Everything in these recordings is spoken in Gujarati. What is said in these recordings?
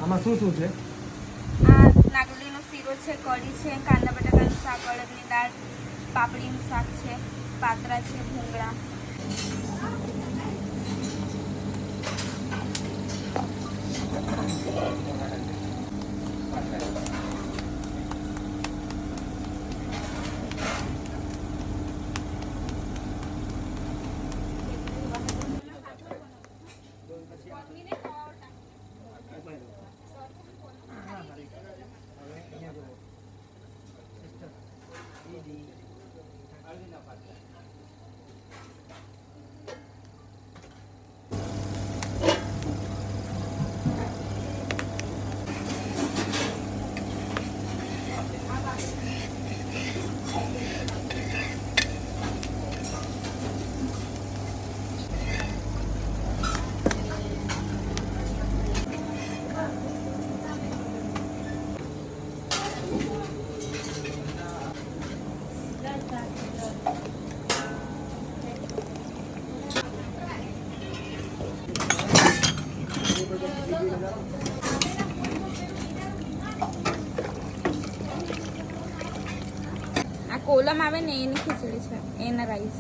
આમાં શું શું છે? આ નાગલીનો શીરો છે, કઢી છે, કાંદા બટાકાનું શાક, અડદની દાળ, પાપડીનું શાક છે, પાત્રા છે, ભૂંગળા. આ કોલમ આવે ને એની ખીચડી છે, એના rice.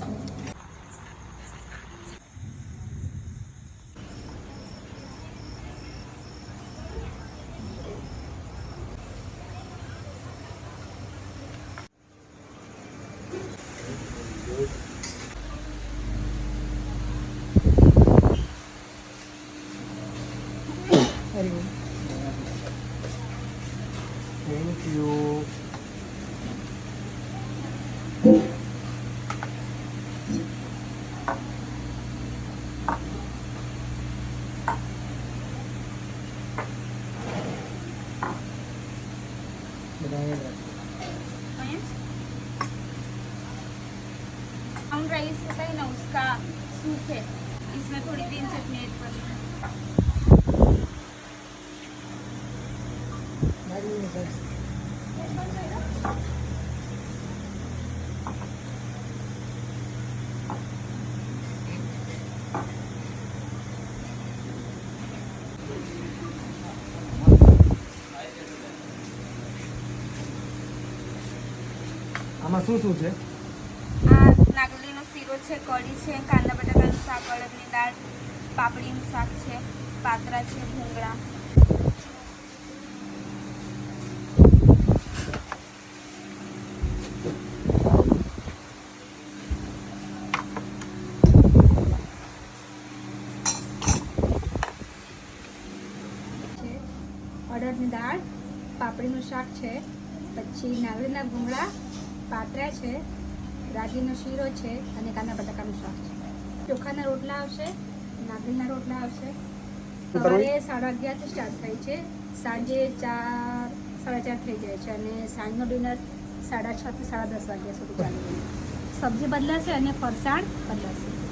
Thank you. Brown rice होता है ना, उसका सूप है, इसमें थोड़ी 3 चटनी ऐड कर दी. આમાં શું શું છે? આ નાગલીનો શીરો છે, કઢી છે, કાંદા બટાકાનું શાક, અડદની દાળ, પાપડીનું શાક છે, પાત્રા છે, ભૂંગળા. અડદની દાળ, પાપડીનું શાક છે, પછી નાગલીના ભૂંગળા, પાત્રા છે, રાગીનો શીરો છે અને કાંદા બટાકાનું શાક છે. ચોખાના રોટલા આવશે, નાગલીના રોટલા આવશે. સવારે 11:30 સ્ટાર્ટ થાય છે, સાંજે 4, 4:30 થઈ જાય છે અને સાંજનો ડિનર 6:30 થી 10:30 વાગ્યા સુધી ચાલુ. સબ્જી બદલાશે અને ફરસાણ બદલાશે.